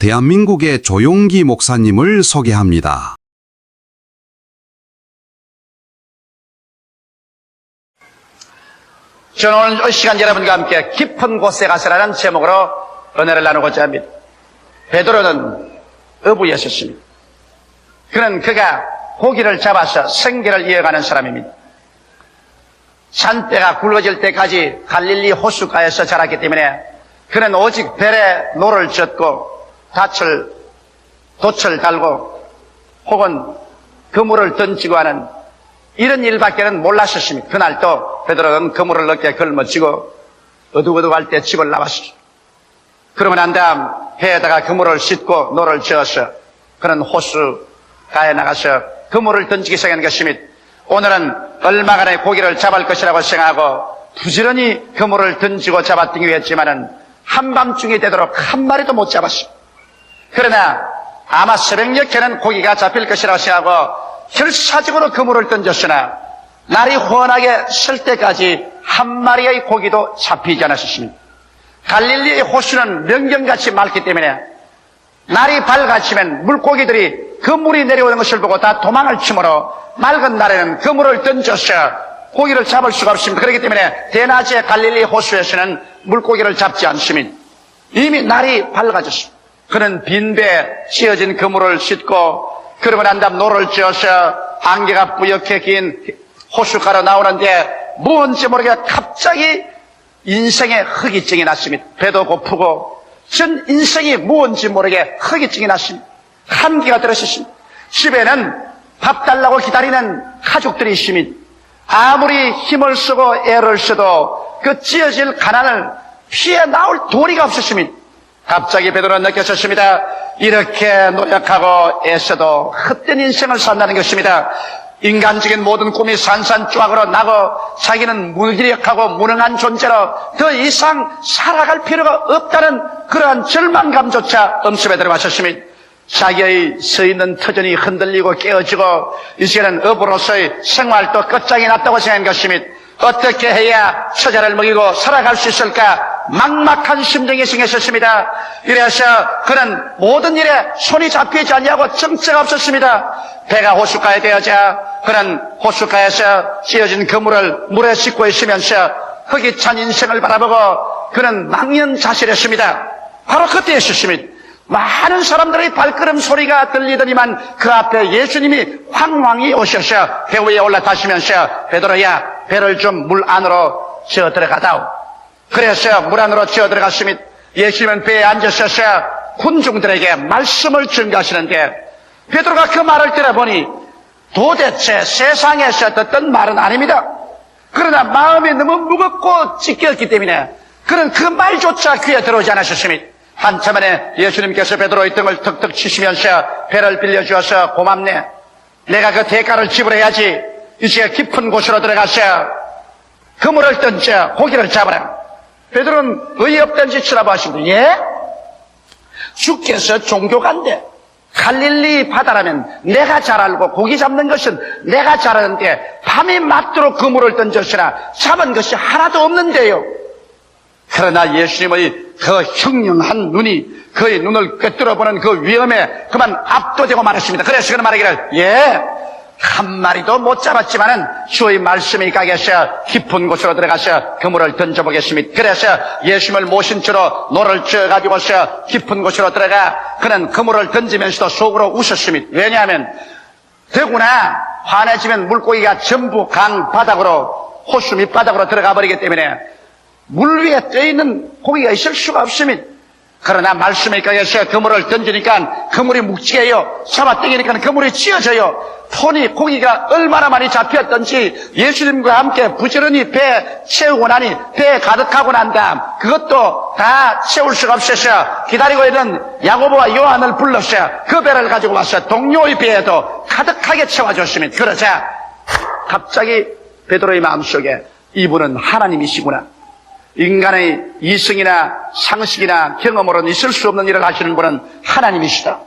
대한민국의 조용기 목사님을 소개합니다. 저는 오늘 이 시간 여러분과 함께 깊은 곳에 가서라는 제목으로 은혜를 나누고자 합니다. 베드로는 어부였었습니다. 그가 고기를 잡아서 생계를 이어가는 사람입니다. 산대가 굵어질 때까지 갈릴리 호숫가에서 자랐기 때문에 그는 오직 벨에 노를 젓고 돛을 달고 혹은 그물을 던지고 하는 이런 일밖에는 몰랐었습니다. 그날도 베드로는 그물을 어깨에 걸머쥐고 어둑어둑할 때 집을 나왔습니다. 그러고 난 다음 배에다가 그물을 싣고 노를 저어서 그는 호수가에 나가서 그물을 던지기 시작한 것입니다. 오늘은 얼마간의 고기를 잡을 것이라고 생각하고 부지런히 그물을 던지고 잡아당기고 했지만은 한밤중이 되도록 한 마리도 못 잡았습니다. 그러나 아마 새벽녘에는 고기가 잡힐 것이라고 생각하고 결사적으로 그물을 던졌으나 날이 훤하게 설 때까지 한 마리의 고기도 잡히지 않았습니다. 갈릴리의 호수는 명경같이 맑기 때문에 날이 밝아지면 물고기들이 그 물이 내려오는 것을 보고 다 도망을 치므로 맑은 날에는 그물을 던져서 고기를 잡을 수가 없습니다. 그렇기 때문에 대낮에 갈릴리 호수에서는 물고기를 잡지 않습니다. 이미 날이 밝아졌습니다. 그는 빈배에 씌어진 그물을 싣고 그러고 난 다음 노를 지어서 안개가 뿌옇게 긴 호숫가로 나오는데 뭔지 모르게 갑자기 인생의 허기증이 났습니다. 배도 고프고 전 인생이 뭔지 모르게 허기증이 났습니다. 한기가 들었습니다. 집에는 밥 달라고 기다리는 가족들이 있습니다. 아무리 힘을 쓰고 애를 써도 그 찌어질 가난을 피해 나올 도리가 없었습니다. 갑자기 베드로는 느꼈습니다. 이렇게 노력하고 애써도 헛된 인생을 산다는 것입니다. 인간적인 모든 꿈이 산산조각으로 나고 자기는 무기력하고 무능한 존재로 더 이상 살아갈 필요가 없다는 그러한 절망감조차 엄습에 들어가셨습니다. 자기의 서 있는 터전이 흔들리고 깨어지고 이제는 어부로서의 생활도 끝장이 났다고 생각한 것입니다. 어떻게 해야 처자를 먹이고 살아갈 수 있을까 막막한 심정이 생겼었습니다. 이래서 그는 모든 일에 손이 잡히지 않냐고 정체가 없었습니다. 배가 호숫가에 되어자 그는 호숫가에서 씌어진 그물을 물에 싣고 있으면서 흙이 찬 인생을 바라보고 그는 망연자실했습니다. 바로 그때였습니다. 많은 사람들의 발걸음 소리가 들리더니만 그 앞에 예수님이 황황히 오셔서 배 위에 올라타시면서 베드로야 배를 좀 물 안으로 지어 들어가다오. 그래서 물 안으로 지어 들어갔습니다. 예수님은 배에 앉으셔서 군중들에게 말씀을 전가하시는데 베드로가 그 말을 들어보니 도대체 세상에서 듣던 말은 아닙니다. 그러나 마음이 너무 무겁고 찢겼기 때문에 그는 그 말조차 귀에 들어오지 않으셨습니다. 한참 만에 예수님께서 베드로의 등을 턱턱 치시면서 배를 빌려주어서 고맙네. 내가 그 대가를 지불해야지. 이제 깊은 곳으로 들어가서 그물을 던져 고기를 잡아라. 베드로는 어이없던 짓을 하고 하십니다. 예? 주께서 종교가인데 갈릴리 바다라면 내가 잘 알고 고기 잡는 것은 내가 잘 아는데 밤이 맞도록 그물을 던졌으나 잡은 것이 하나도 없는데요. 그러나 예수님의 그 형령한 눈이 그의 눈을 꿰뚫어보는 그 위험에 그만 압도되고 말았습니다. 그래서 그는 말하기를 예, 한 마리도 못 잡았지만은 주의 말씀이 가게서 깊은 곳으로 들어가서 그물을 던져보겠습니다. 그래서 예수님을 모신 채로 노를 쪄가지고서 깊은 곳으로 들어가 그는 그물을 던지면서도 속으로 웃었습니다. 왜냐하면 더구나 환해지면 물고기가 전부 강 바닥으로 호수 밑바닥으로 들어가 버리기 때문에 물 위에 떠있는 고기가 있을 수가 없습니다. 그러나 말씀에 가서 그물을 던지니까 그물이 묵직해요. 잡아당기니까 그물이 찌어져요. 폰이 고기가 얼마나 많이 잡혔던지 예수님과 함께 부지런히 배 채우고 나니 배에 가득하고 난 다음 그것도 다 채울 수가 없어서 기다리고 있는 야고보와 요한을 불러서 그 배를 가지고 와서 동료의 배에도 가득하게 채워줬습니다. 그러자 갑자기 베드로의 마음속에 이분은 하나님이시구나. 인간의 이성이나 상식이나 경험으로는 있을 수 없는 일을 하시는 분은 하나님이시다.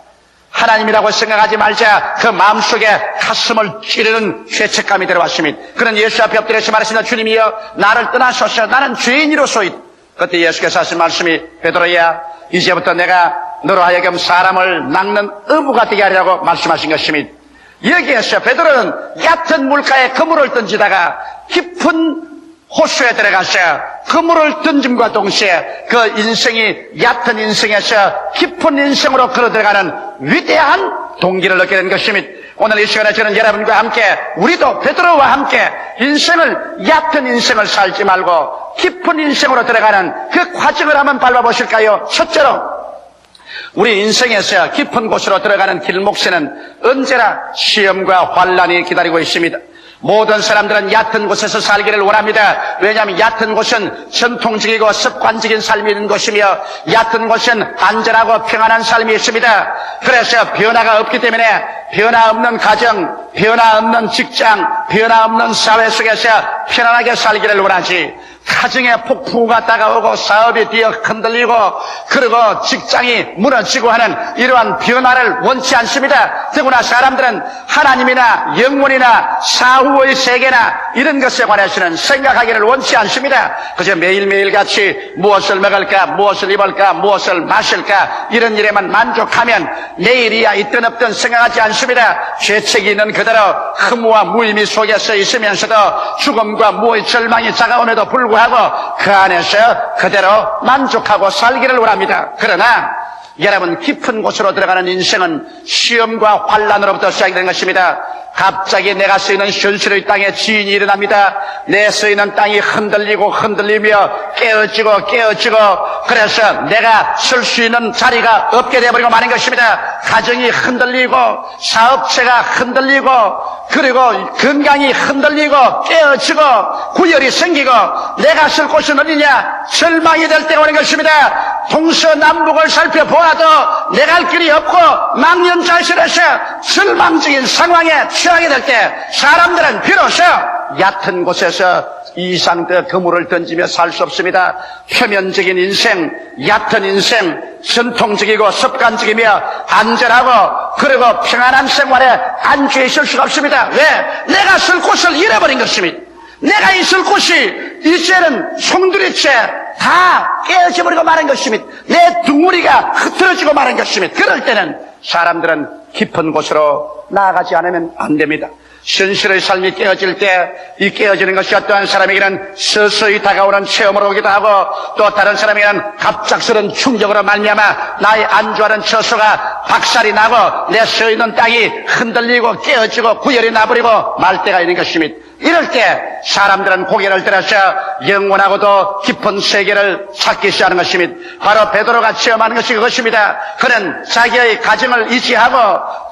하나님이라고 생각하지 말자 그 마음속에 가슴을 찌르는 죄책감이 들어왔습니다. 그는 예수 앞에 엎드려서 말했습니다. 주님이여 나를 떠나소서 나는 죄인이로소이다. 그때 예수께서 하신 말씀이 베드로야 이제부터 내가 너로 하여금 사람을 낚는 어부가 되게 하려고 말씀하신 것입니다. 여기에서 베드로는 얕은 물가에 그물을 던지다가 깊은 호수에 들어가서 그물을 던짐과 동시에 그 인생이 얕은 인생에서 깊은 인생으로 걸어 들어가는 위대한 동기를 얻게 된 것입니다. 오늘 이 시간에 저는 여러분과 함께, 우리도 베드로와 함께 인생을, 얕은 인생을 살지 말고 깊은 인생으로 들어가는 그 과정을 한번 밟아보실까요? 첫째로, 우리 인생에서 깊은 곳으로 들어가는 길목에는 언제나 시험과 환란이 기다리고 있습니다. 모든 사람들은 얕은 곳에서 살기를 원합니다. 왜냐하면 얕은 곳은 전통적이고 습관적인 삶이 있는 곳이며 얕은 곳은 안전하고 평안한 삶이 있습니다. 그래서 변화가 없기 때문에 변화 없는 가정, 변화 없는 직장, 변화 없는 사회 속에서 편안하게 살기를 원하지, 가정에 폭풍우가 다가오고 사업이 뒤어 흔들리고 그리고 직장이 무너지고 하는 이러한 변화를 원치 않습니다. 더구나 사람들은 하나님이나 영혼이나 사후의 세계나 이런 것에 관해서는 생각하기를 원치 않습니다. 그저 매일매일 같이 무엇을 먹을까, 무엇을 입을까, 무엇을 마실까 이런 일에만 만족하면 내일이야 있든 없든 생각하지 않습니다. 죄책이 있는 그대로 허무와 무의미 속에서 있으면서도 죽음과 무의 절망이 다가옴에도 불구하고 그 안에서 그대로 만족하고 살기를 원합니다. 그러나 여러분, 깊은 곳으로 들어가는 인생은 시험과 환란으로부터 시작되는 것입니다. 갑자기 내가 쓰이는 현실의 땅에 지진이 일어납니다. 내 쓰이는 땅이 흔들리고 흔들리며 깨어지고 그래서 내가 설 수 있는 자리가 없게 되어버리고 마는 것입니다. 가정이 흔들리고 사업체가 흔들리고 그리고 건강이 흔들리고 깨어지고 구열이 생기고 내가 쓸 곳은 어디냐, 절망이 될 때가 오는 것입니다. 동서남북을 살펴보아도 내가 갈 길이 없고 망연자실해서 절망적인 상황에 취하게 될 때 사람들은 비로소 얕은 곳에서 이상 더 그물을 던지며 살 수 없습니다. 표면적인 인생, 얕은 인생, 전통적이고 습관적이며 안전하고 그리고 평안한 생활에 안주해 있을 수가 없습니다. 왜? 내가 쓸 곳을 잃어버린 것입니다. 내가 있을 곳이 이제는 송두리째 다 깨어져 버리고 마는 것입니다. 내 둥우리가 흐트러지고 마는 것입니다. 그럴 때는 사람들은 깊은 곳으로 나아가지 않으면 안 됩니다. 현실의 삶이 깨어질 때 이 깨어지는 것이 어떠한 사람에게는 서서히 다가오는 체험으로 오기도 하고 또 다른 사람에게는 갑작스러운 충격으로 말미암아 나의 안주하는 처소가 박살이 나고 내 서 있는 땅이 흔들리고 깨어지고 구열이 나버리고 말 때가 있는 것입니다. 이럴 때 사람들은 고개를 들어서 영원하고도 깊은 세계를 찾기 시작하는 것입니다. 바로 베드로가 체험하는 것이 그것입니다. 그는 자기의 가정을 이지하고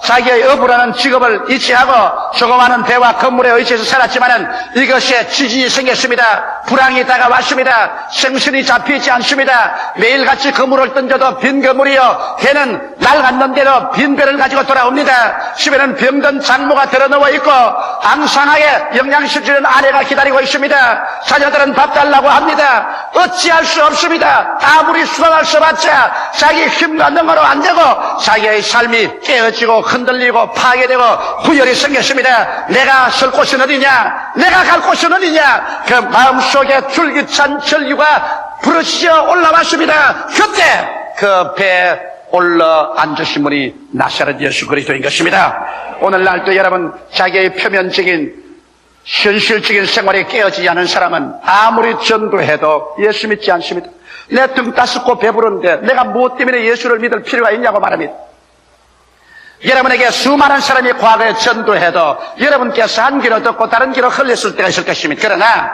자기의 어부라는 직업을 이지하고 조그마한 배와 건물에 의지해서 살았지만은 이것에 지진이 생겼습니다. 불황이 다가왔습니다. 생선이 잡히지 않습니다. 매일같이 그물을 던져도 빈 그물이요, 배는 낡았는데도 빈 배를 가지고 돌아옵니다. 집에는 병든 장모가 들어누워 있고 앙상하게 영양실 주는 아내가 기다리고 있습니다. 자녀들은 밥 달라고 합니다. 어찌할 수 없습니다. 아무리 수단을 써봤자 자기 힘과 능으로 안 되고 자기의 삶이 깨어지고 흔들리고 파괴되고 구열이 생겼습니다. 내가 설 곳은 어디냐, 내가 갈 곳은 어디냐, 그 마음속에 줄기찬 전류가 부르짖어 올라왔습니다. 그때 그 배에 올라 앉으신 분이 나사렛 예수 그리스도인 것입니다. 오늘날도 여러분, 자기의 표면적인 현실적인 생활에 깨어지지 않은 사람은 아무리 전도해도 예수 믿지 않습니다. 내 등 따숩고 배부른데 내가 무엇 때문에 예수를 믿을 필요가 있냐고 말합니다. 여러분에게 수많은 사람이 과거에 전도해도 여러분께서 한 귀로 듣고 다른 귀로 흘렸을 때가 있을 것입니다. 그러나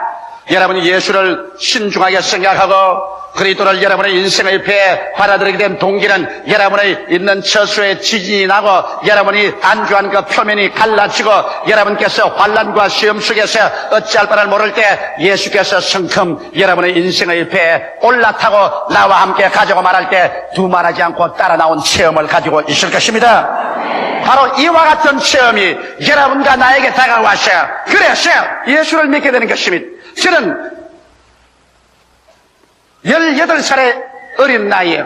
여러분이 예수를 신중하게 생각하고 그리스도를 여러분의 인생의 배에 받아들이게 된 동기는 여러분의 있는 처소에 지진이 나고 여러분이 안주한 그 표면이 갈라지고 여러분께서 환난과 시험 속에서 어찌할 바를 모를 때 예수께서 성큼 여러분의 인생의 배에 올라타고 나와 함께 가자고 말할 때 두말하지 않고 따라 나온 체험을 가지고 있을 것입니다. 바로 이와 같은 체험이 여러분과 나에게 다가와서 그래서 예수를 믿게 되는 것입니다. 저는 18살의 어린 나이에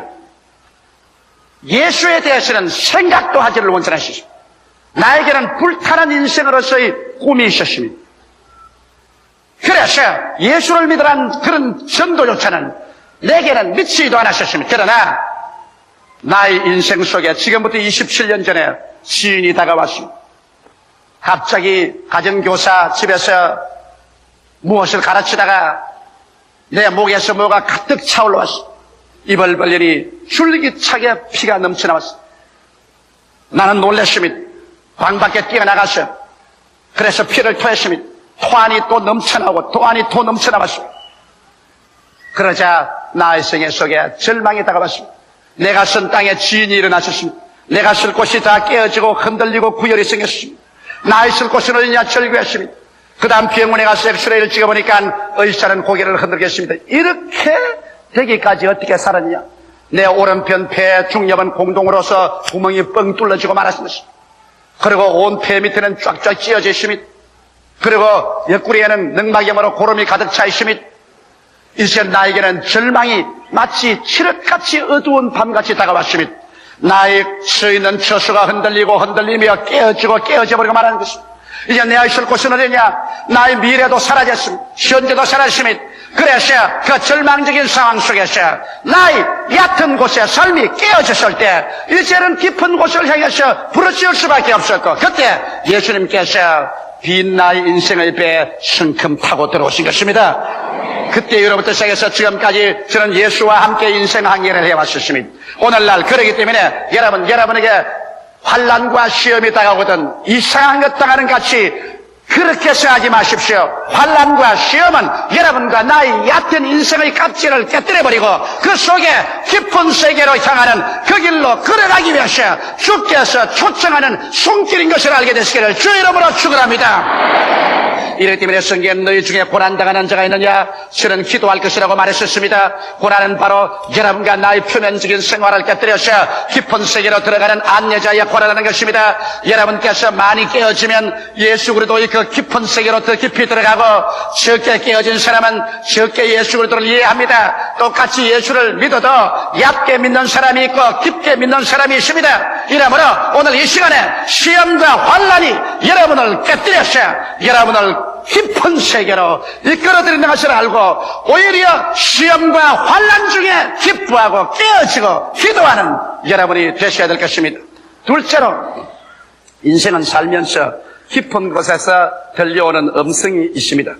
예수에 대해서는 생각도 하지를 원천하시죠. 나에게는 불타는 인생으로서의 꿈이 있었습니다. 그래서 예수를 믿으라는 그런 전도조차는 내게는 미치지도 않았었습니다. 그러나 나의 인생 속에 지금부터 27년 전에 지인이 다가왔습니다. 갑자기 가정교사 집에서 무엇을 가르치다가 내 목에서 뭐가 가득 차올라왔어. 입을 벌리니 줄기차게 피가 넘쳐나왔어. 나는 놀랐습니다. 방 밖에 뛰어나갔어요. 그래서 피를 토했습니다. 토안이 또 넘쳐나오고 토안이 또 넘쳐나왔습니다. 그러자 나의 생애 속에 절망이 다가왔습니다. 내가 쓴 땅에 지인이 일어나셨습니다. 내가 쓸 곳이 다 깨어지고 흔들리고 구열이 생겼습니다. 나의 쓸 곳은 어디냐 절규했습니다. 그 다음 병원에 가서 엑스레이를 찍어보니까 의사는 고개를 흔들겠습니다. 이렇게 되기까지 어떻게 살았냐? 내 오른편 폐 중엽은 공동으로서 구멍이 뻥 뚫려지고 말았습니다. 그리고 온 폐 밑에는 쫙쫙 찢어져 있습니다. 그리고 옆구리에는 늑막염으로 고름이 가득 차 있습니다. 이제 나에게는 절망이 마치 칠흑같이 어두운 밤같이 다가왔습니다. 나의 서 있는 처수가 흔들리며 깨어져 버리고 말하는 것입니다. 이제 내가 있을 곳은 어디냐? 나의 미래도 사라졌습니다. 현재도 사라졌습니다. 그래서 그 절망적인 상황 속에서 나의 얕은 곳에 삶이 깨어졌을 때 이제는 깊은 곳을 향해서 부르짖을 수밖에 없었고, 그때 예수님께서 빈 나의 인생의 배에 성큼 타고 들어오신 것입니다. 그때 여러분부터 시작해서 지금까지 저는 예수와 함께 인생 항해를 해왔었습니다. 오늘날 그러기 때문에 여러분에게 환난과 시험이 다가오거든 이상한 것 당하는 같이 그렇게 생각하지 마십시오. 환난과 시험은 여러분과 나의 얕은 인생의 껍질을 깨뜨려버리고 그 속에 깊은 세계로 향하는 그 길로 걸어가기 위해서 주께서 초청하는 손길인 것을 알게 되시기를 주 이름으로 축원합니다. 이렇기 때문에 성경에 너희 중에 고난당하는 자가 있느냐? 저는 기도할 것이라고 말했었습니다. 고난은 바로 여러분과 나의 표면적인 생활을 깨뜨려서 깊은 세계로 들어가는 안내자의 고난하는 것입니다. 여러분께서 많이 깨어지면 예수 그리스도의 그 깊은 세계로 더 깊이 들어가고, 적게 깨어진 사람은 적게 예수 그리스도를 이해합니다. 똑같이 예수를 믿어도 얕게 믿는 사람이 있고 깊게 믿는 사람이 있습니다. 이러므로 오늘 이 시간에 시험과 환난이 여러분을 깨뜨려서 여러분을 깊은 세계로 이끌어들이는 것을 알고 오히려 시험과 환난 중에 기뻐하고 깨어지고 기도하는 여러분이 되셔야 될 것입니다. 둘째로, 인생은 살면서 깊은 곳에서 들려오는 음성이 있습니다.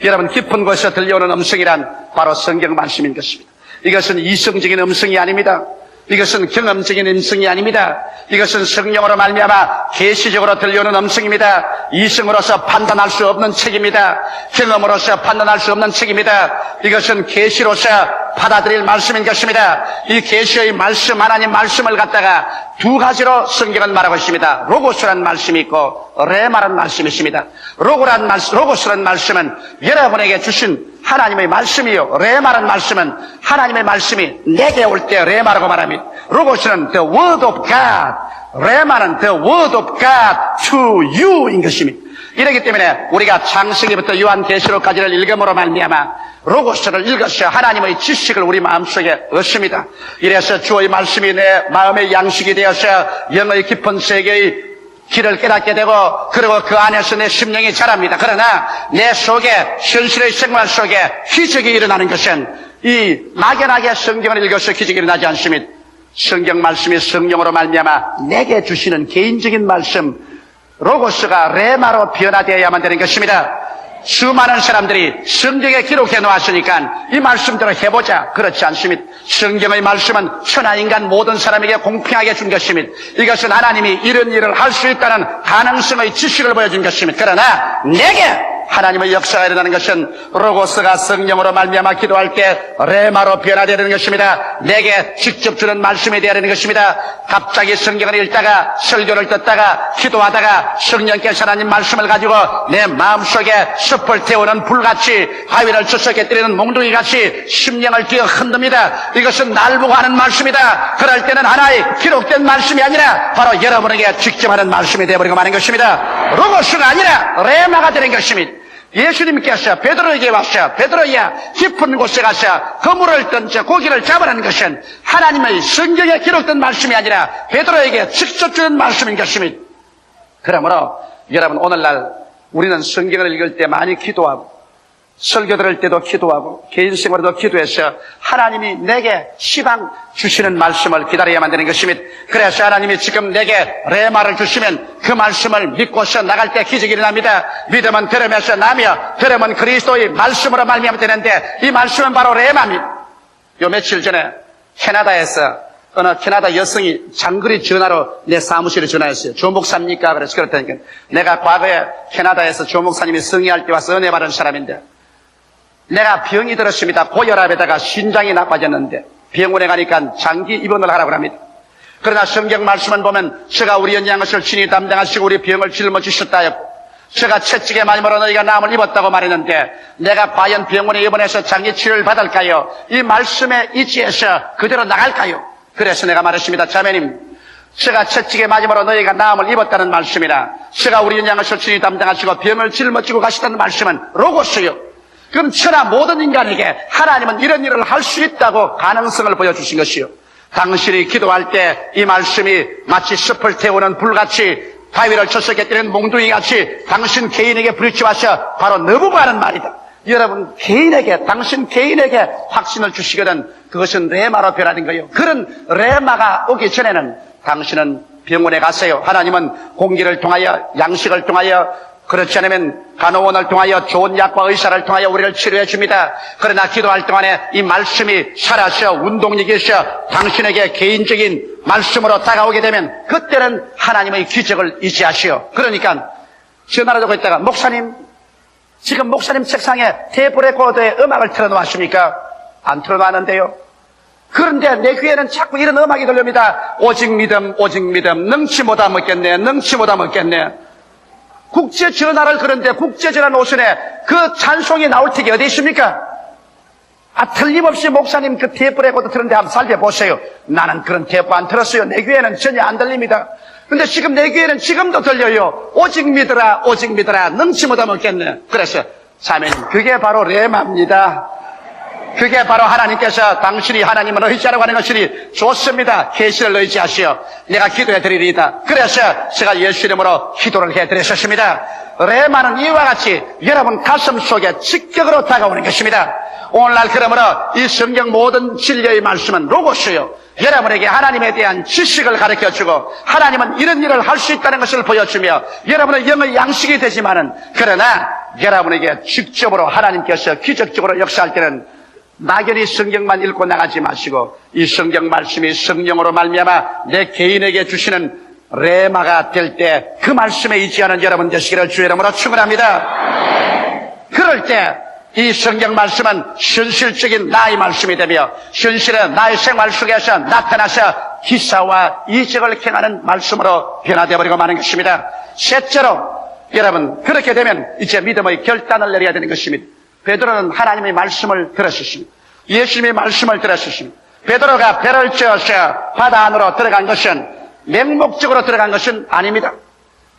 여러분, 깊은 곳에서 들려오는 음성이란 바로 성경 말씀인 것입니다. 이것은 이성적인 음성이 아닙니다. 이것은 경험적인 음성이 아닙니다. 이것은 성령으로 말미암아 계시적으로 들려오는 음성입니다. 이성으로서 판단할 수 없는 책입니다. 경험으로서 판단할 수 없는 책입니다. 이것은 계시로서 받아들일 말씀인 것입니다. 이 계시의 말씀, 하나님 말씀을 갖다가 두 가지로 성경은 말하고 있습니다. 로고스라는 말씀이 있고 레마라는 말씀이 있습니다. 로고스라는 말씀은 여러분에게 주신 하나님의 말씀이요, 레마라는 말씀은 하나님의 말씀이 내게 올 때 레마라고 말합니다. 로고스는 the word of God, 레마는 the word of God to you인 것입니다. 이렇기 때문에 우리가 창세기부터 요한계시록까지를 읽음으로 말미암아 로고스를 읽어서 하나님의 지식을 우리 마음속에 얻습니다. 이래서 주의 말씀이 내 마음의 양식이 되어서 영의 깊은 세계의 길을 깨닫게 되고, 그리고 그 안에서 내 심령이 자랍니다. 그러나 내 속에, 현실의 생활 속에 기적이 일어나는 것은 이 막연하게 성경을 읽어서 기적이 일어나지 않습니다. 성경 말씀이 성령으로 말미암아 내게 주시는 개인적인 말씀, 로고스가 레마로 변화되어야만 되는 것입니다. 수많은 사람들이 성경에 기록해 놓았으니까 이 말씀대로 해보자, 그렇지 않습니다. 성경의 말씀은 천하인간 모든 사람에게 공평하게 준 것입니다. 이것은 하나님이 이런 일을 할 수 있다는 가능성의 지식을 보여준 것입니다. 그러나 내게 하나님의 역사가 일어나는 것은 로고스가 성령으로 말미암아 기도할 때 레마로 변화되는 것입니다. 내게 직접 주는 말씀이 되어야 되는 것입니다. 갑자기 성경을 읽다가 설교를 듣다가 기도하다가 성령께서 하나님 말씀을 가지고 내 마음속에 숲을 태우는 불같이, 바위를 주석에 때리는 몽둥이같이 심령을 뛰어 흔듭니다. 이것은 날 보고 하는 말씀이다. 그럴 때는 하나의 기록된 말씀이 아니라 바로 여러분에게 직접 하는 말씀이 되어버리고 마는 것입니다. 로고스가 아니라 레마가 되는 것입니다. 예수님께서 베드로에게 와서 베드로야 깊은 곳에 가서 그물을 던져 고기를 잡으라는 것은 하나님의 성경에 기록된 말씀이 아니라 베드로에게 직접 주는 말씀인 것입니다. 그러므로 여러분, 오늘날 우리는 성경을 읽을 때 많이 기도하고 설교 들을 때도 기도하고 개인 생활에도 기도해서 하나님이 내게 희망 주시는 말씀을 기다려야만 되는 것입니다. 그래서 하나님이 지금 내게 레마를 주시면 그 말씀을 믿고서 나갈 때 기적이 일어납니다. 믿음은 들으면서 나며 들음은 그리스도의 말씀으로 말미암아 되는데 이 말씀은 바로 레마입니다. 요 며칠 전에 캐나다에서 어느 캐나다 여성이 장거리 전화로 내 사무실에 전화했어요. 조 목사입니까? 그래서 그렇다니까 내가 과거에 캐나다에서 조 목사님이 승리할 때 와서 은혜 받은 사람인데 내가 병이 들었습니다. 고혈압에다가 신장이 나빠졌는데 병원에 가니까 장기 입원을 하라고 합니다. 그러나 성경 말씀을 보면 제가 우리 연약한 것을 친히 담당하시고 우리 병을 짊어지셨다 했고 제가 채찍에 맞음으로 너희가 나음을 입었다고 말했는데 내가 과연 병원에 입원해서 장기 치료를 받을까요? 이 말씀에 의지해서 그대로 나갈까요? 그래서 내가 말했습니다. 자매님, 제가 채찍에 맞음으로 너희가 나음을 입었다는 말씀이나 제가 우리 연약한 것을 친히 담당하시고 병을 짊어지고 가시다는 말씀은 로고스요. 그럼 천하 모든 인간에게 하나님은 이런 일을 할 수 있다고 가능성을 보여주신 것이요. 당신이 기도할 때 이 말씀이 마치 숲을 태우는 불같이 바위를 쳤었기 때문에 몽둥이같이 당신 개인에게 부딪혀와서 바로 너무하는 말이다. 여러분 개인에게 당신 개인에게 확신을 주시거든 그것은 레마로 변하는 거예요. 그런 레마가 오기 전에는 당신은 병원에 가세요. 하나님은 공기를 통하여 양식을 통하여 그렇지 않으면 간호원을 통하여 좋은 약과 의사를 통하여 우리를 치료해 줍니다. 그러나 기도할 동안에 이 말씀이 살아서 운동력이셔 당신에게 개인적인 말씀으로 다가오게 되면 그때는 하나님의 기적을 의지하시오. 그러니까 전화를 하고 있다가 목사님 지금 목사님 책상에 테이프 레코더에 음악을 틀어놓았습니까? 안 틀어놨는데요. 그런데 내 귀에는 자꾸 이런 음악이 들립니다. 오직 믿음 오직 믿음 능치 못하 먹겠네 능치 못하 먹겠네. 국제전화를 그런데 국제전화 노선에 그 찬송이 나올 택이 어디 있습니까? 틀림없이 목사님 그 테이프 레코더 틀었는데 한번 살펴보세요. 나는 그런 테이프 안 틀었어요. 내 귀에는 전혀 안 들립니다. 근데 지금 내 귀에는 지금도 들려요. 오직 믿으라 오직 믿으라 능치 못하 먹겠네. 그래서 자매님 그게 바로 레마입니다. 그게 바로 하나님께서 당신이 하나님을 의지하라고 하는 것이니 좋습니다. 계시를 의지하시오. 내가 기도해 드리리이다. 그래서 제가 예수 이름으로 기도를 해 드렸습니다. 레마는 이와 같이 여러분 가슴 속에 직격으로 다가오는 것입니다. 오늘날 그러므로 이 성경 모든 진리의 말씀은 로고스요. 여러분에게 하나님에 대한 지식을 가르쳐주고 하나님은 이런 일을 할 수 있다는 것을 보여주며 여러분의 영의 양식이 되지만은 그러나 여러분에게 직접으로 하나님께서 기적적으로 역사할 때는 막연히 성경만 읽고 나가지 마시고 이 성경 말씀이 성령으로 말미암아 내 개인에게 주시는 레마가 될 때 그 말씀에 의지하는 여러분 되시기를 주의 이름으로 축원합니다. 그럴 때 이 성경 말씀은 현실적인 나의 말씀이 되며 현실은 나의 생활 속에서 나타나서 기사와 이적을 행하는 말씀으로 변화되어 버리고 마는 것입니다. 셋째로 여러분 그렇게 되면 이제 믿음의 결단을 내려야 되는 것입니다. 베드로는 하나님의 말씀을 들었습니다. 예수님의 말씀을 들었습니다. 베드로가 배를 쪄서 바다 안으로 들어간 것은 맹목적으로 들어간 것은 아닙니다.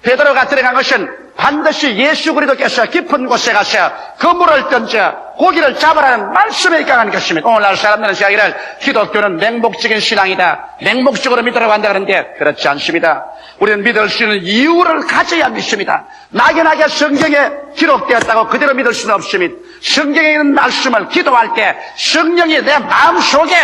베드로가 들어간 것은 반드시 예수 그리스도께서 깊은 곳에 가서 그물을 던져 고기를 잡으라는 말씀에 입각한 것입니다. 오늘날 사람들은 이야기를 기독교는 맹목적인 신앙이다. 맹목적으로 믿으라고 한다 그러는데 그렇지 않습니다. 우리는 믿을 수 있는 이유를 가져야 믿습니다. 막연하게 성경에 기록되었다고 그대로 믿을 수는 없습니다. 성경에 있는 말씀을 기도할 때 성령이 내 마음속에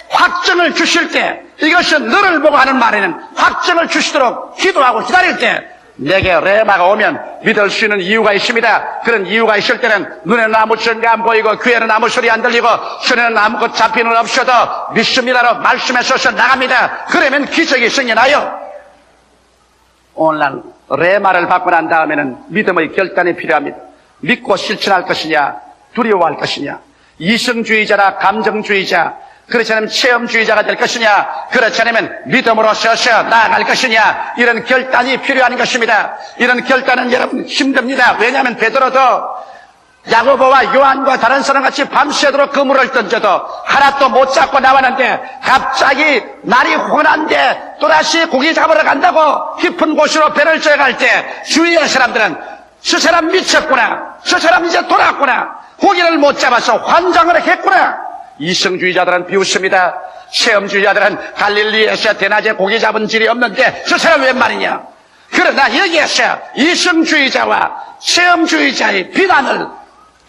확정을 주실 때 이것은 너를 보고 하는 말에는 확정을 주시도록 기도하고 기다릴 때 내게 레마가 오면 믿을 수 있는 이유가 있습니다. 그런 이유가 있을 때는 눈에는 아무 증거 안 보이고 귀에는 아무 소리 안 들리고 손에는 아무것 잡히는 없어도 믿습니다로 말씀에 서서 나갑니다. 그러면 기적이 생겨나요. 오늘날 레마를 받고 난 다음에는 믿음의 결단이 필요합니다. 믿고 실천할 것이냐 두려워할 것이냐 이성주의자나 감정주의자 그렇지 않으면 체험주의자가 될 것이냐 그렇지 않으면 믿음으로 서서 나아갈 것이냐 이런 결단이 필요한 것입니다. 이런 결단은 여러분 힘듭니다. 왜냐하면 베드로도 야고보와 요한과 다른 사람같이 밤새도록 그물을 던져도 하나도 못 잡고 나왔는데 갑자기 날이 혼한데 또다시 고기 잡으러 간다고 깊은 곳으로 배를 쪄갈 때 주위의 사람들은 저 사람 미쳤구나 저 사람 이제 돌아왔구나 고기를 못 잡아서 환장을 했구나. 이성주의자들은 비웃습니다. 체험주의자들은 갈릴리에서 대낮에 고기 잡은 질이 없는데 저 사람 웬 말이냐. 그러나 여기에서 이성주의자와 체험주의자의 비난을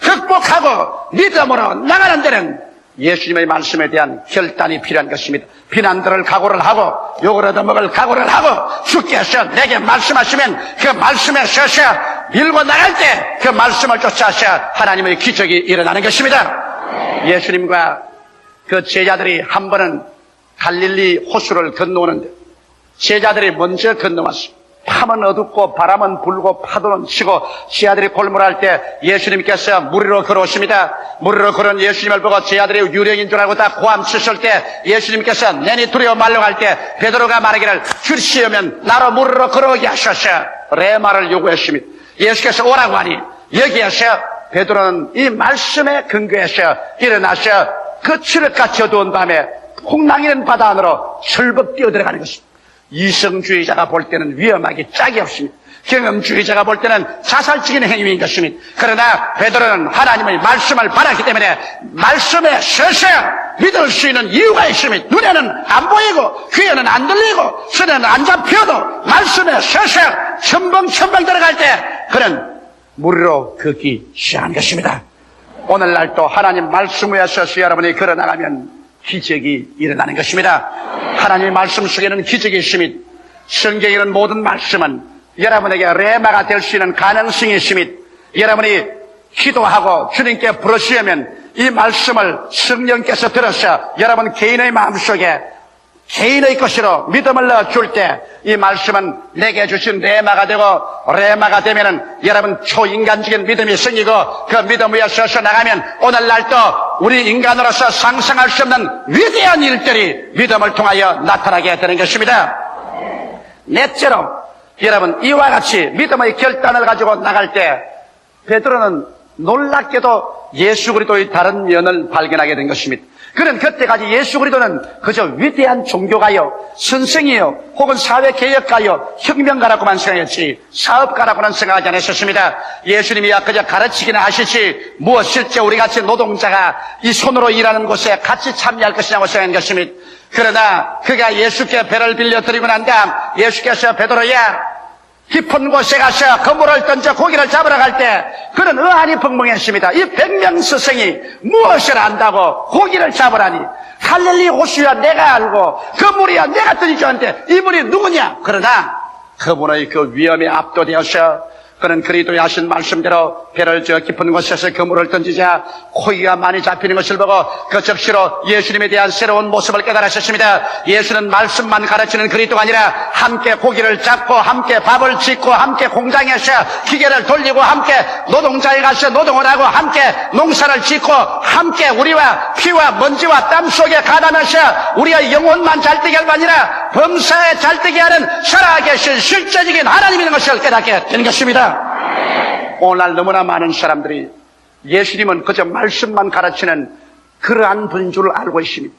극복하고 믿음으로 나가는 데는 예수님의 말씀에 대한 결단이 필요한 것입니다. 비난들을 각오를 하고 욕을 얻어먹을 각오를 하고 주께서 내게 말씀하시면 그 말씀에 서서 밀고 나갈 때 그 말씀을 쫓아서 하나님의 기적이 일어나는 것입니다. 예수님과 그 제자들이 한 번은 갈릴리 호수를 건너오는데 제자들이 먼저 건너왔습니다. 밤은 어둡고 바람은 불고 파도는 치고 제자들이 골몰할 때 예수님께서 물 위로 걸어오십니다. 물 위로 걸은 예수님을 보고 제자들이 유령인 줄 알고 다 고함쳤을 때 예수님께서 내니 두려워 말로 갈 때 베드로가 말하기를 주시오면 나로 물 위로 걸어오게 하셔서 레마를 요구했습니다. 예수께서 오라고 하니 여기에서 베드로는 이 말씀에 근거해서 일어나서 그 칠흑같이 어두운 밤에 풍랑이는 바다 안으로 철벅 뛰어들어가는 것입니다. 이성주의자가 볼 때는 위험하기 짝이 없습니다. 경험주의자가 볼 때는 자살적인 행위인 것입니다. 그러나 베드로는 하나님의 말씀을 받았기 때문에 말씀에 서서 믿을 수 있는 이유가 있습니다. 눈에는 안 보이고 귀에는 안 들리고 손에는 안 잡혀도 말씀에 서서 첨벙첨벙 들어갈 때 그는 무리로 걷기 시작한 것입니다. 오늘날 또 하나님 말씀 위에 서서 여러분이 걸어나가면 기적이 일어나는 것입니다. 하나님의 말씀 속에는 기적이 있습니다. 성경에는 모든 말씀은 여러분에게 레마가 될 수 있는 가능성이 있습니다. 여러분이 기도하고 주님께 부르시면 이 말씀을 성령께서 들어서 여러분 개인의 마음속에 개인의 것으로 믿음을 넣어줄 때 이 말씀은 내게 주신 레마가 되고 레마가 되면은 여러분 초인간적인 믿음이 생기고 그 믿음 위에 서서 나가면 오늘날도 우리 인간으로서 상상할 수 없는 위대한 일들이 믿음을 통하여 나타나게 되는 것입니다. 넷째로 여러분 이와 같이 믿음의 결단을 가지고 나갈 때 베드로는 놀랍게도 예수 그리스도의 다른 면을 발견하게 된 것입니다. 그는 그때까지 예수 그리스도는 그저 위대한 종교가요, 선생이요, 혹은 사회개혁가요, 혁명가라고만 생각했지 사업가라고는 생각하지 않았었습니다. 예수님이야 그저 가르치기는 하시지 무엇 실제 우리같이 노동자가 이 손으로 일하는 곳에 같이 참여할 것이냐고 생각한 것입니다. 그러나 그가 예수께 배를 빌려드리고 난 다음 예수께서 베드로야 깊은 곳에 가서 그물을 던져 고기를 잡으러 갈 때 그는 의아니 분명했습니다. 이 100명 스승이 무엇을 안다고 고기를 잡으라니 갈릴리 호수야 내가 알고 그물이야 내가 던지는데 이분이 누구냐? 그러나 그분의 그 위험에 압도되어서 그는 그리스도의 하신 말씀대로 배를 저 깊은 곳에서 그물을 던지자 고기가 많이 잡히는 것을 보고 그 즉시로 예수님에 대한 새로운 모습을 깨달았습니다. 예수는 말씀만 가르치는 그리스도가 아니라 함께 고기를 잡고 함께 밥을 짓고 함께 공장에서 기계를 돌리고 함께 노동자에 가서 노동을 하고 함께 농사를 짓고 함께 우리와 피와 먼지와 땀 속에 가담해서 우리의 영혼만 잘되게 할 뿐 아니라 범사에 잘되게 하는 살아계신 실제적인 하나님인 것을 깨닫게 되는 것입니다. 오늘날 너무나 많은 사람들이 예수님은 그저 말씀만 가르치는 그러한 분인 줄 알고 있습니다.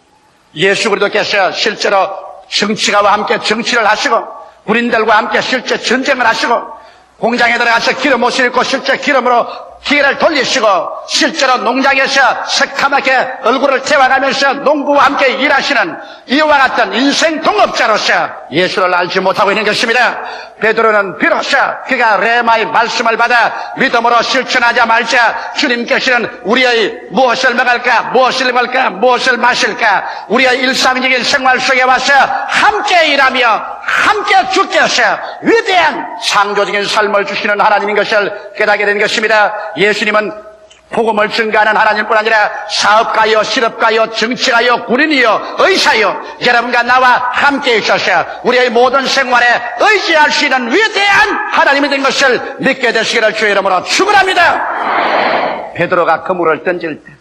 예수 그리스도께서 실제로 정치가와 함께 정치를 하시고 군인들과 함께 실제 전쟁을 하시고 공장에 들어가서 기름 옷을 입고 실제 기름으로 기계를 돌리시고 실제로 농장에서 새카맣게 얼굴을 태워가면서 농부와 함께 일하시는 이와 같은 인생 동업자로서 예수를 알지 못하고 있는 것입니다. 베드로는 비로소 그가 레마의 말씀을 받아 믿음으로 실천하자 말자 주님께서는 우리의 무엇을 먹을까 무엇을 입을까 무엇을 마실까 우리의 일상적인 생활 속에 와서 함께 일하며 함께 주께서 위대한 창조적인 삶을 주시는 하나님인 것을 깨닫게 된 것입니다. 예수님은 복음을 증가하는 하나님뿐 아니라 사업가요, 실업가요, 정치가요, 군인이요, 의사요, 여러분과 나와 함께 있어서 우리의 모든 생활에 의지할 수 있는 위대한 하나님이 된 것을 믿게 되시기를 주의 이름으로 축원합니다. 베드로가 그물을 던질 때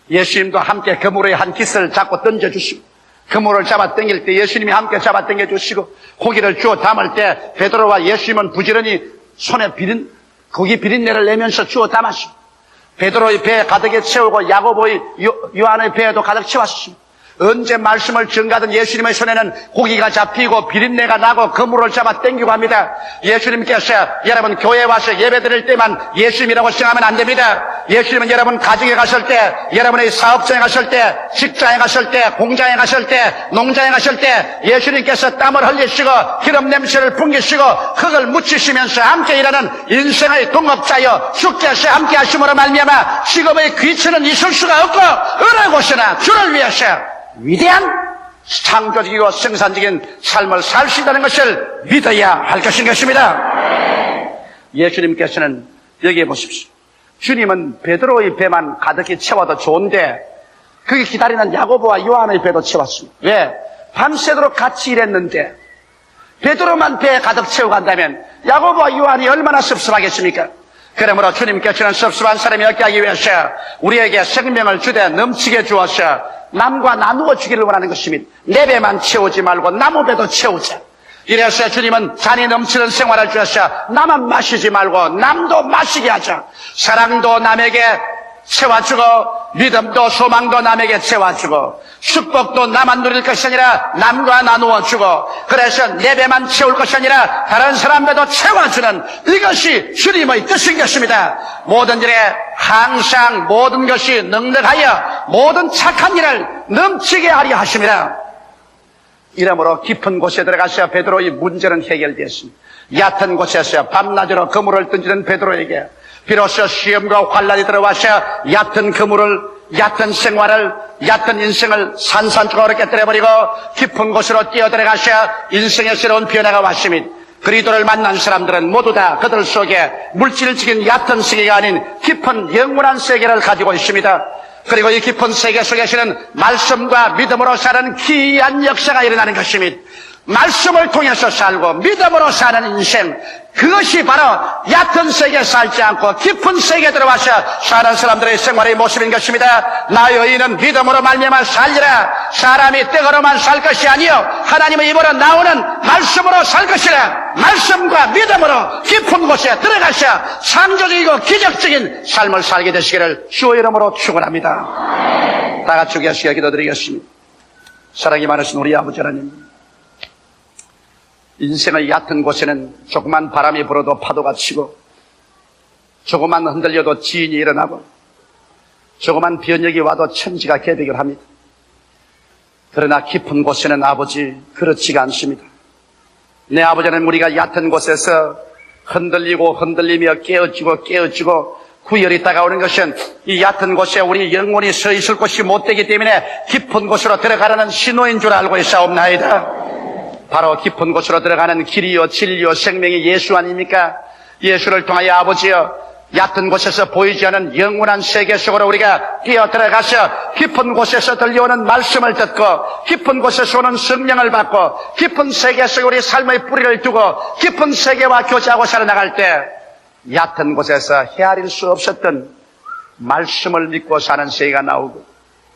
예수님도 함께 그물의 한 깃을 잡고 던져주시고 그물을 잡아 당길 때 예수님이 함께 잡아 당겨주시고 고기를 주워 담을 때 베드로와 예수님은 부지런히 손에 고기 비린내를 내면서 주워 담았습니다. 베드로의 배에 가득히 채우고 야고보의 요한의 배에도 가득 채웠습니다. 언제 말씀을 증가하던 예수님의 손에는 고기가 잡히고 비린내가 나고 그물을 잡아 당기고 합니다. 예수님께서 여러분 교회에 와서 예배 드릴 때만 예수님이라고 생각하면 안 됩니다. 예수님은 여러분 가정에 갔을 때, 여러분의 사업장에 갔을 때, 직장에 갔을 때, 공장에 갔을 때, 농장에 갔을 때 예수님께서 땀을 흘리시고 기름 냄새를 풍기시고 흙을 묻히시면서 함께 일하는 인생의 동업자여 주께서 함께 하심으로 말미암아 직업의 귀천은 있을 수가 없고 어느 곳이나 주를 위해서 위대한 창조적이고 생산적인 삶을 살 수 있다는 것을 믿어야 할 것인 것입니다. 예수님께서는 여기에 보십시오. 주님은 베드로의 배만 가득히 채워도 좋은데 그게 기다리는 야고보와 요한의 배도 채웠습니다. 왜? 밤새도록 같이 일했는데 베드로만 배에 가득 채우고 간다면 야고보와 요한이 얼마나 섭섭하겠습니까? 그러므로 주님께서는 섭섭한 사람이 없게 하기 위해서 우리에게 생명을 주되 넘치게 주어서 남과 나누어 주기를 원하는 것입니다. 내 배만 채우지 말고 남의 배도 채우자. 이래서 주님은 잔이 넘치는 생활을 주셔서 나만 마시지 말고 남도 마시게 하자. 사랑도 남에게 채워주고 믿음도 소망도 남에게 채워주고 축복도 나만 누릴 것이 아니라 남과 나누어주고 그래서 내 배만 채울 것이 아니라 다른 사람 배도 채워주는 이것이 주님의 뜻인 것입니다. 모든 일에 항상 모든 것이 넉넉하여 모든 착한 일을 넘치게 하려 하십니다. 이러므로 깊은 곳에 들어가서 베드로의 문제는 해결되었습니다. 얕은 곳에서 밤낮으로 그물을 던지는 베드로에게 비로소 시험과 환란이 들어와서 얕은 그물을, 얕은 생활을, 얕은 인생을 산산조각으로 깨뜨려버리고 깊은 곳으로 뛰어들어가서 인생의 새로운 변화가 왔습니다. 그리스도를 만난 사람들은 모두 다 그들 속에 물질적인 얕은 세계가 아닌 깊은 영원한 세계를 가지고 있습니다. 그리고 이 깊은 세계 속에서는 말씀과 믿음으로 사는 기이한 역사가 일어나는 것입니다. 말씀을 통해서 살고 믿음으로 사는 인생, 그것이 바로 얕은 세계에 살지 않고 깊은 세계에 들어와서 사는 사람들의 생활의 모습인 것입니다. 나의 의인은 믿음으로 말미암아 살리라. 사람이 떡으로만 살 것이 아니요 하나님의 입으로 나오는 말씀으로 살 것이라. 말씀과 믿음으로 깊은 곳에 들어가서 창조적이고 기적적인 삶을 살게 되시기를 주의 이름으로 축원합니다. 다 같이 계시게 기도드리겠습니다. 사랑이 많으신 우리 아버지 하나님, 인생의 얕은 곳에는 조그만 바람이 불어도 파도가 치고 조그만 흔들려도 지인이 일어나고 조그만 변혁이 와도 천지가 개벽을 합니다. 그러나 깊은 곳에는 아버지 그렇지가 않습니다. 내 아버지는 우리가 얕은 곳에서 흔들리고 흔들리며 깨어지고 구열이 다가오는 것은 이 얕은 곳에 우리 영혼이 서 있을 곳이 못되기 때문에 깊은 곳으로 들어가라는 신호인 줄 알고 있사옵나이다. 바로 깊은 곳으로 들어가는 길이요 진리요 생명이 예수 아닙니까? 예수를 통하여 아버지여 얕은 곳에서 보이지 않은 영원한 세계 속으로 우리가 뛰어 들어가서 깊은 곳에서 들려오는 말씀을 듣고 깊은 곳에서 오는 성령을 받고 깊은 세계 속에 우리 삶의 뿌리를 두고 깊은 세계와 교제하고 살아나갈 때 얕은 곳에서 헤아릴 수 없었던 말씀을 믿고 사는 세계가 나오고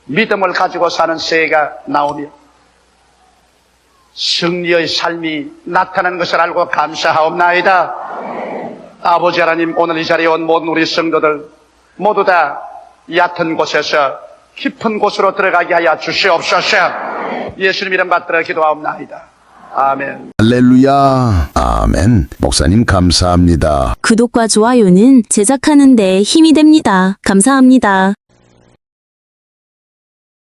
믿음을 가지고 사는 세계가 나오며 승리의 삶이 나타나는 것을 알고 감사하옵나이다. 아버지 하나님, 오늘 이 자리에 온 모든 우리 성도들 모두 다 얕은 곳에서 깊은 곳으로 들어가게 하여 주시옵소서. 예수님 이름 받들어 기도하옵나이다. 아멘. 할렐루야. 아멘. 목사님 감사합니다. 구독과 좋아요는 제작하는 데 힘이 됩니다. 감사합니다.